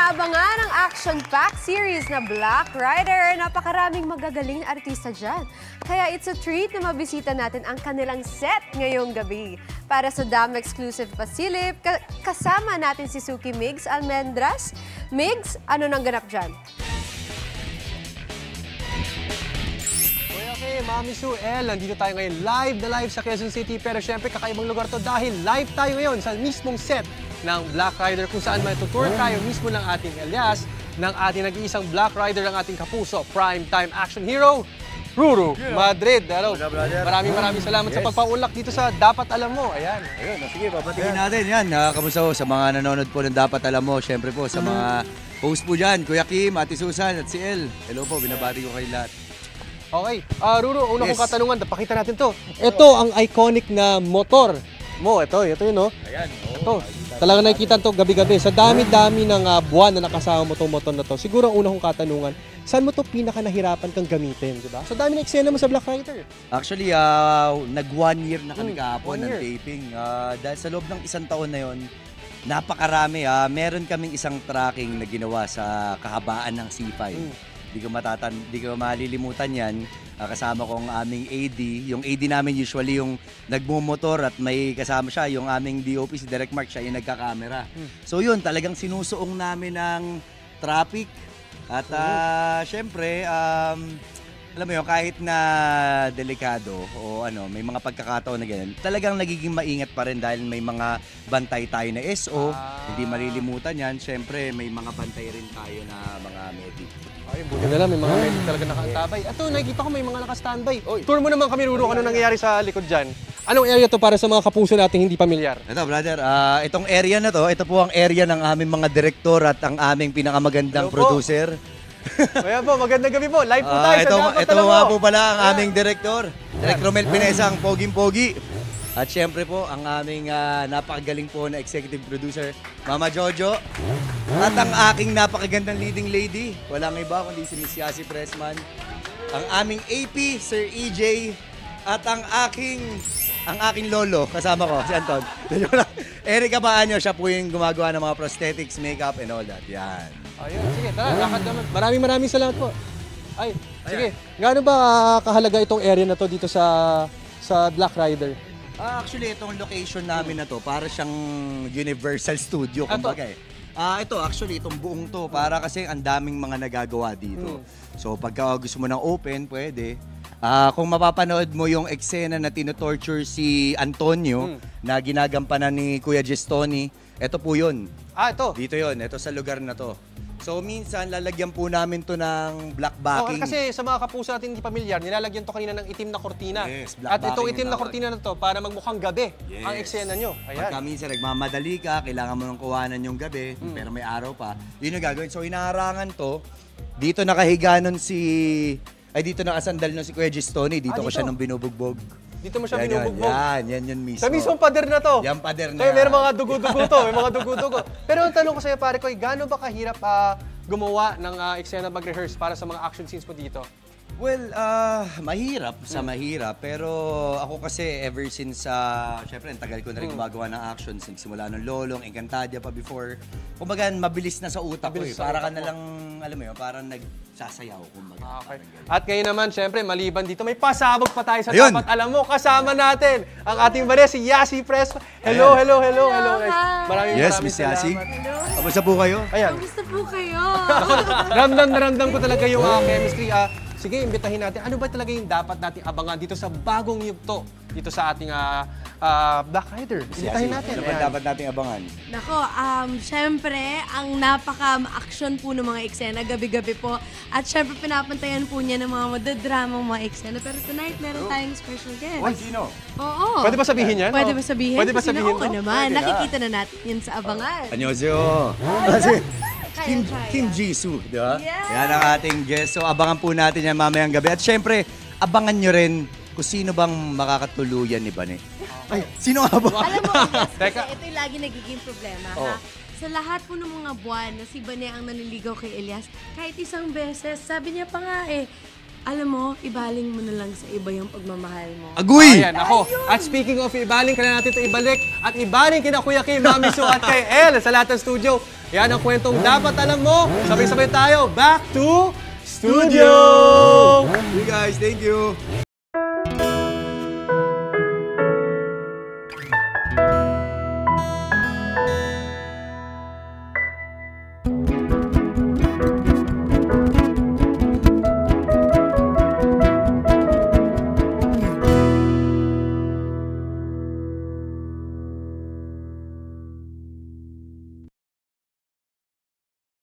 inaabangan ang action-packed series na Black Rider. Napakaraming magagaling na artista dyan. Kaya it's a treat na mabisita natin ang kanilang set ngayong gabi. Para sa Dam Exclusive Pasilip, kasama natin si Suki Migs Almendras. Migs, ano nang ganap dyan? Okay, Mami Sue, nandito tayo ngayon live na live sa Quezon City. Pero syempre kakaibang lugar to dahil live tayo ngayon sa mismong set ng Black Rider kung saan matutour tayo mismo ng ating alias, ng ating nag-iisang Black Rider, ng ating kapuso, primetime action hero, Ruru Madrid. Hello. Maraming salamat sa pagpaulak dito sa Dapat Alam Mo. Ayan. Ayun, sige, papatingin natin yan. Kamusta po sa mga nanonood po ng Dapat Alam Mo. Siyempre po sa mga host po dyan, Kuya Kim, Ate Susan at si El. Hello po, binabati ko kayo lahat. Okay, Ruru, una kong katanungan, pakita natin to. Ito ang iconic na motor mo. Ito yun, no? Ayan. Ito. Talaga nakikita to gabi-gabi. Sa dami-dami ng buwan na nakasama mo itong motor na to, siguro ang una kong katanungan, saan mo to pinaka nahirapan kang gamitin, di ba? So dami na eksena mo sa Black Rider. Actually, nag 1 year na kami kahapon ng taping. Dahil sa loob ng isang taon na yon, napakarami. Meron kaming isang tracking na ginawa sa kahabaan ng C5. Di ko malilimutan yan. Kasama ko ang aming AD. Yung AD namin usually yung nagmumotor at may kasama siya, yung aming DOP, si Direct Mark, siya yung nagkakamera. So yun, talagang sinusuong namin ng traffic. At syempre, alam mo yun, kahit na delikado o may mga pagkakataon na ganyan, talagang nagiging maingat pa rin dahil may mga bantay tayo na SO. Hindi malilimutan yan. Syempre, may mga bantay rin tayo na mga medic. Ay, buti na lang, may mga medic talaga nakaantabay. Ito, nakikita ko may mga naka-standby. Tour mo naman kami, Ruru, ano nangyayari sa likod dyan? Anong area to para sa mga kapuso nating hindi pamilyar? Ito, brother, itong area na to, ito po ang area ng aming mga direktor at ang aming pinakamagandang producer. Kaya po, magandang gabi po. Live po tayo sa Dapat Alam Mo. Ito nga po pala ang aming direktor. Direk Romel Pinesa, ang poging-pogi. At syempre po, ang aming napakagaling po na executive producer, Mama Jojo. At ang aking napakagandang leading lady, walang iba kundi si Miss Yasi Pressman. Ang aming AP, Sir EJ. At ang aking lolo, kasama ko, si Anton. Eric Abaanyo, siya po yung gumagawa ng mga prosthetics, makeup, and all that. Yan. Ayun, sige, tara, lakad naman. Maraming salamat po. Ay, sige. Gaano ba kahalaga itong area na to dito sa Black Rider? Actually, itong location namin na to, para siyang Universal Studio, kumbaga eh. Ito, actually, itong buong to, para kasi ang daming mga nagagawa dito. So, pagka gusto mo ng open, pwede. Kung mapapanood mo yung eksena na tinotorture si Antonio, na ginagampanan ni Kuya Gestoni, ito po yun. Ito? Dito yun, ito sa lugar na to. So minsan lalagyan po namin to ng black backing. Kasi sa mga kapuso natin hindi pamilyar, nilalagyan to kanina ng itim na kortina. Yes, at itong itim na kortina na to para magmukhang gabi ang eksena nyo. Ayan. Pagka minsan nagmamadali ka, kailangan mo ng kuhanan yung gabi, pero may araw pa, yun yung gagawin. So inaharangan to, dito nakahiga nun dito nakasandal nun si Kuya Gestoni, dito ko siya nung binubugbog. Dito mo siya binubugbog? Yan mismo. Sa mismong pader na to? Yan pader na. Kaya may mga dugo-dugo to, may mga dugo-dugo. Pero ang tanong ko sa'yo, pare ko, gaano ba kahirap gumawa ng eksena mag-rehearse para sa mga action scenes mo dito? Well, mahirap pero ako kasi ever since, syempre, ang tagal ko na rin gumagawa ng action since simula ng Lolong, Encantadia pa before. Kumbaga, mabilis na sa utak ko eh. Para ka na lang, alam mo yun, parang nagsasayaw, kumbaga. Okay. At ngayon naman, syempre, maliban dito, may pasabog pa tayo sa Dapat Alam Mo. Kasama natin ang ating bale, si Yasi Pressman. Hello. Maraming salamat. Kamusta po kayo? Ayan. Kamusta po kayo? Ramdam ko talaga yung chemistry. Sige, imbitahin natin. Ano ba talaga yung dapat nating abangan dito sa bagong yugto dito sa ating Black Rider? Imbitahin natin. Ano ba dapat nating abangan? Nako, syempre, ang napaka-action po ng mga eksena, gabi-gabi po. At syempre, pinapantayan po niya ng mga madadramang mga eksena. Pero tonight, meron tayong special guest. Ay, sino? Oo. Pwede ba sabihin yan? Pwede ba sabihin? Pwede ba sabihin Oo to? naman. Nakikita na natin yun sa abangan. Annyeonghaseyo. Kim Jisoo, di ba? Yeah. Yan ang ating guest. So, abangan po natin yan mamayang gabi. At syempre, abangan nyo rin kung sino bang makakatuluyan ni Bane. Ay, sino nga ba? Alam mo, kasi Teka. ito yung lagi nagiging problema, ha? Sa lahat po ng mga buwan na si Bane ang naniligaw kay Elias, kahit isang beses, sabi niya pa nga alam mo, ibaling mo na lang sa iba yung pagmamahal mo. Agoy! Ayan, ako. At speaking of ibaling, kailangan natin ito ibalik at ibaling kina Kuya Kim, Mami Su at kay El sa lahat ng studio. Yan ang kwentong dapat alam mo. Sabay-sabay tayo. Back to studio! Hey guys, thank you!